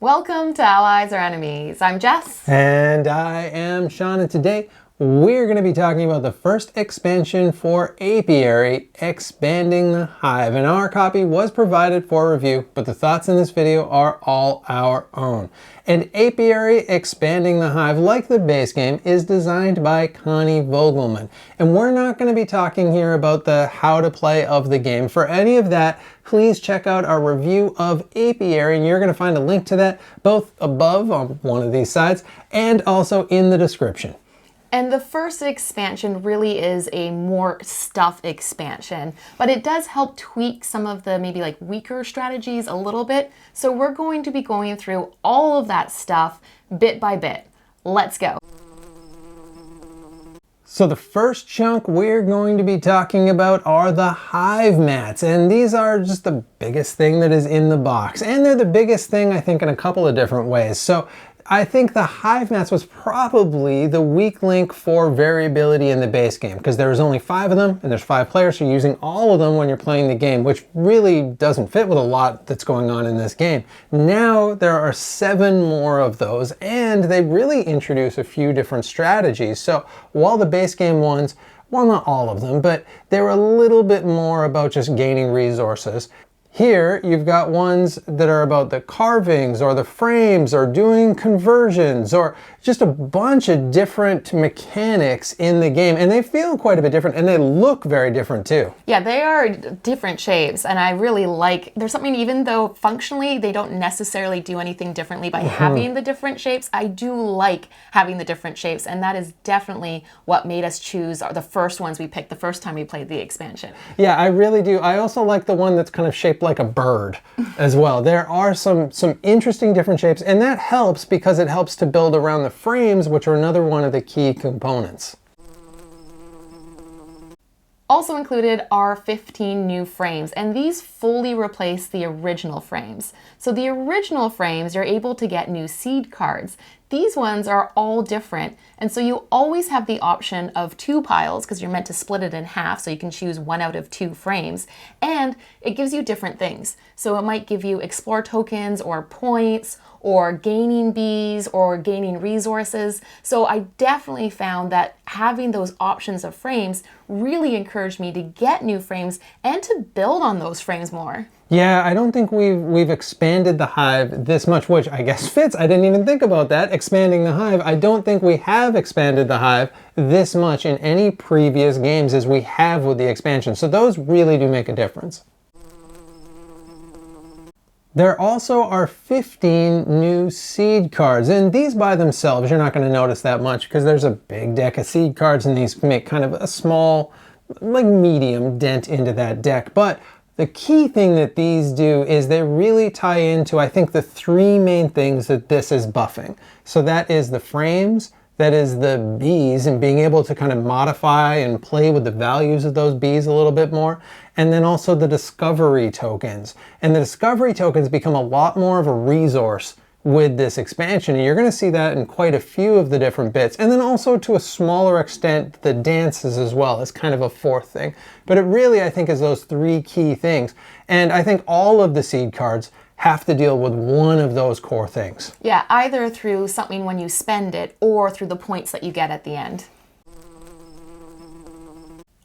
Welcome to Allies or Enemies. I'm Jess. And I am Sean, and today we're going to be talking about the first expansion for Apiary, Expanding the Hive. And our copy was provided for review, but the thoughts in this video are all our own. And Apiary, Expanding the Hive, like the base game, is designed by Connie Vogelman. And we're not going to be talking here about the how to play of the game. For any of that, please check out our review of Apiary, and you're going to find a link to that both above on one of these sides and also in the description. And the first expansion really is a more stuff expansion, but it does help tweak some of the maybe like weaker strategies a little bit. So we're going to be going through all of that stuff bit by bit. Let's go. So the first chunk we're going to be talking about are the hive mats, and these are just the biggest thing that is in the box, and they're the biggest thing I think in a couple of different ways. So I think the hive mats was probably the weak link for variability in the base game, because there was only 5 of them and there's 5 players, so you're using all of them when you're playing the game, which really doesn't fit with a lot that's going on in this game. Now there are 7 more of those, and they really introduce a few different strategies. So while the base game ones, well, not all of them, but they were a little bit more about just gaining resources. Here, you've got ones that are about the carvings or the frames or doing conversions or just a bunch of different mechanics in the game. And they feel quite a bit different, and they look very different too. Yeah, they are different shapes, and I really like, there's something, even though functionally they don't necessarily do anything differently by having the different shapes, I do like having the different shapes, and that is definitely what made us choose the first ones we picked the first time we played the expansion. Yeah, I really do. I also like the one that's kind of shaped like a bird as well. There are some interesting different shapes, and that helps because it helps to build around the frames, which are another one of the key components. Also included are 15 new frames, and these fully replace the original frames. So the original frames, you're able to get new seed cards. These ones are all different, and so you always have the option of 2 piles because you're meant to split it in half, so you can choose 1 out of 2 frames, and it gives you different things. So it might give you explore tokens or points or gaining bees or gaining resources. So I definitely found that having those options of frames really encouraged me to get new frames and to build on those frames more. Yeah, I don't think we've expanded the hive this much, which I guess fits. I didn't even think about that, expanding the hive. I don't think we have expanded the hive this much in any previous games as we have with the expansion. So those really do make a difference. There also are 15 new seed cards, and these by themselves, you're not going to notice that much because there's a big deck of seed cards, and these make kind of a small, like medium dent into that deck. But the key thing that these do is they really tie into, I think, the 3 main things that this is buffing. So that is the frames, that is the bees, and being able to kind of modify and play with the values of those bees a little bit more, and then also the discovery tokens. And the discovery tokens become a lot more of a resource with this expansion, and you're going to see that in quite a few of the different bits, and then also to a smaller extent the dances as well as kind of a 4th thing. But it really, I think, is those 3 key things, and I think all of the seed cards have to deal with one of those core things. Yeah, either through something when you spend it or through the points that you get at the end.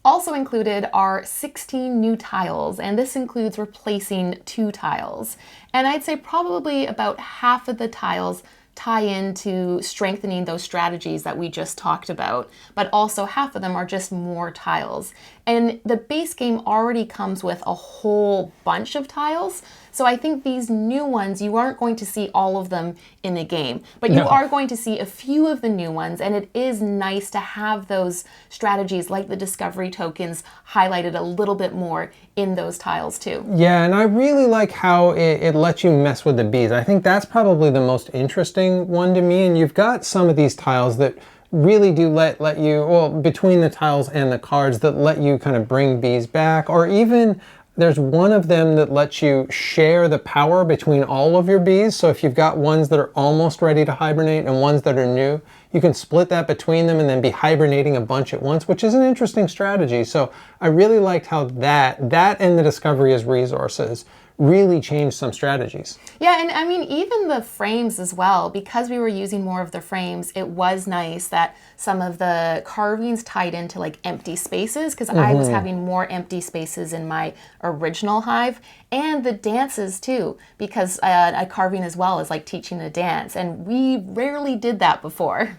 Also included are 16 new tiles, and this includes replacing 2 tiles. And I'd say probably about half of the tiles tie into strengthening those strategies that we just talked about, but also half of them are just more tiles. And the base game already comes with a whole bunch of tiles, so I think these new ones, you aren't going to see all of them in the game, but you are going to see a few of the new ones, and it is nice to have those strategies like the discovery tokens highlighted a little bit more in those tiles too. Yeah, and I really like how it lets you mess with the bees. I think that's probably the most interesting one to me, and you've got some of these tiles that really do let you, well, between the tiles and the cards, that let you kind of bring bees back, or even there's one of them that lets you share the power between all of your bees. So if you've got ones that are almost ready to hibernate and ones that are new, you can split that between them and then be hibernating a bunch at once, which is an interesting strategy. So I really liked how that and the discovery as resources really changed some strategies. Yeah, and I mean, even the frames as well, because we were using more of the frames, it was nice that some of the carvings tied into like empty spaces, because I was having more empty spaces in my original hive, and the dances too, because a carving as well is like teaching a dance, and we rarely did that before.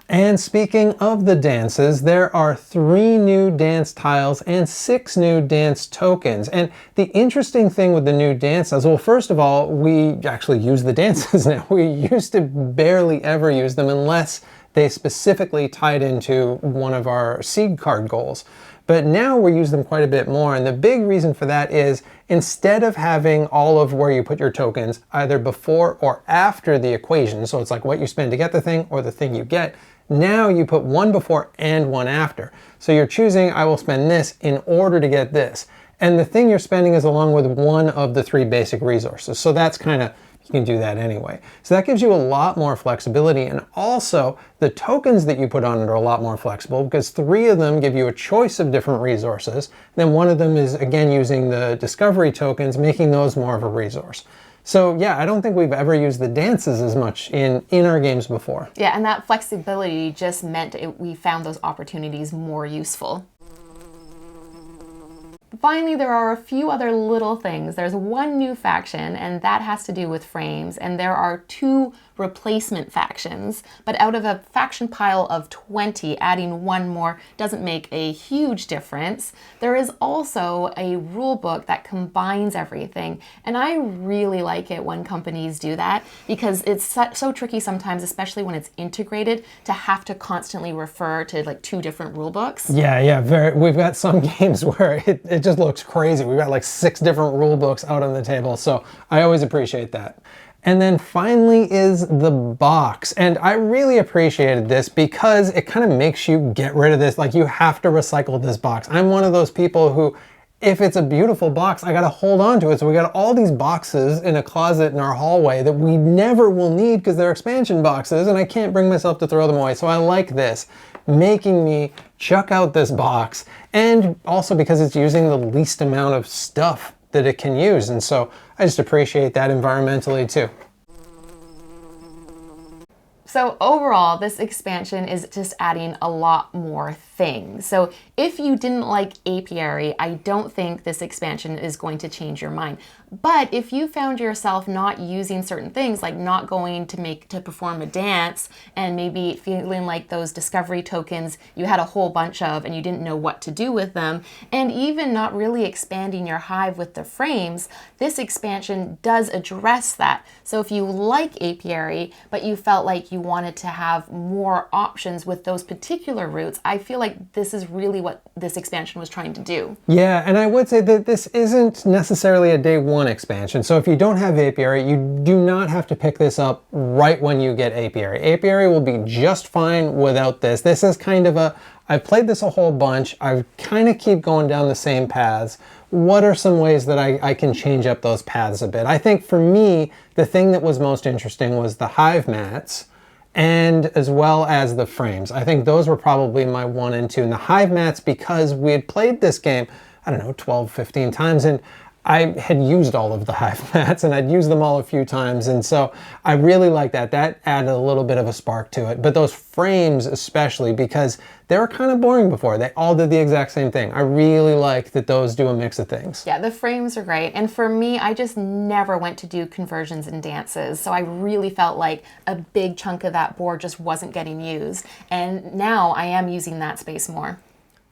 And speaking of the dances, there are 3 new dance tiles and 6 new dance tokens. And the interesting thing with the new dances, well, first of all, we actually use the dances now. We used to barely ever use them unless they specifically tied into one of our seed card goals. But now we use them quite a bit more, and the big reason for that is instead of having all of where you put your tokens either before or after the equation, so it's like what you spend to get the thing or the thing you get, now you put one before and one after. So you're choosing, I will spend this in order to get this. And the thing you're spending is along with one of the 3 basic resources. So that's kind of, you can do that anyway. So that gives you a lot more flexibility, and also the tokens that you put on it are a lot more flexible because 3 of them give you a choice of different resources. Then one of them is again using the discovery tokens, making those more of a resource. So yeah, I don't think we've ever used the dances as much in our games before. Yeah, and that flexibility just meant we found those opportunities more useful. Finally, there are a few other little things. There's one new faction, and that has to do with frames, and there are 2 replacement factions, but out of a faction pile of 20, adding 1 more doesn't make a huge difference. There is also a rule book that combines everything, and I really like it when companies do that because it's so tricky sometimes, especially when it's integrated, to have to constantly refer to like 2 different rule books. Yeah, we've got some games where it just looks crazy. We've got like 6 different rule books out on the table, so I always appreciate that. And then finally is the box. And I really appreciated this because it kind of makes you get rid of this. Like, you have to recycle this box. I'm one of those people who, if it's a beautiful box, I gotta hold on to it. So we got all these boxes in a closet in our hallway that we never will need because they're expansion boxes and I can't bring myself to throw them away. So I like this, making me chuck out this box, and also because it's using the least amount of stuff that it can use. And so I just appreciate that environmentally too. So overall, this expansion is just adding a lot more things. So if you didn't like Apiary, I don't think this expansion is going to change your mind. But if you found yourself not using certain things, like not going to perform a dance, and maybe feeling like those discovery tokens you had a whole bunch of and you didn't know what to do with them, and even not really expanding your hive with the frames, this expansion does address that. So if you like Apiary, but you felt like you wanted to have more options with those particular routes, I feel like this is really what this expansion was trying to do. Yeah, and I would say that this isn't necessarily a day 1 expansion. So if you don't have Apiary, you do not have to pick this up right when you get Apiary. Apiary will be just fine without this. This is kind of I've played this a whole bunch. I kind of keep going down the same paths. What are some ways that I can change up those paths a bit? I think for me, the thing that was most interesting was the hive mats, and as well as the frames. I think those were probably my 1 and 2. And the hive mats, because we had played this game, I don't know, 12, 15 times, and I had used all of the hive mats and I'd used them all a few times, and so I really like that. That added a little bit of a spark to it. But those frames especially, because they were kind of boring before. They all did the exact same thing. I really like that those do a mix of things. Yeah, the frames are great. And for me, I just never went to do conversions and dances. So I really felt like a big chunk of that board just wasn't getting used. And now I am using that space more.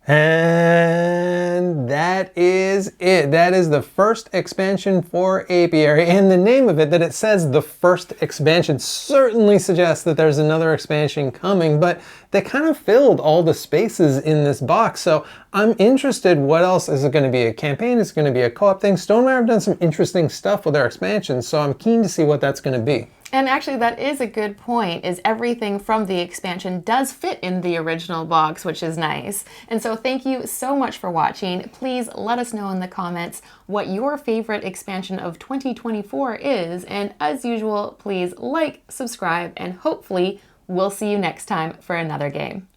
And that is it. That is the first expansion for Apiary, and the name of it, that it says the first expansion, certainly suggests that there's another expansion coming, but they kind of filled all the spaces in this box. So I'm interested, what else? Is it going to be a campaign? Is it going to be a co-op thing? Stonemaier have done some interesting stuff with their expansions, so I'm keen to see what that's going to be. And actually, that is a good point, is everything from the expansion does fit in the original box, which is nice. And so thank you so much for watching. Please let us know in the comments what your favorite expansion of 2024 is. And as usual, please like, subscribe, and hopefully we'll see you next time for another game.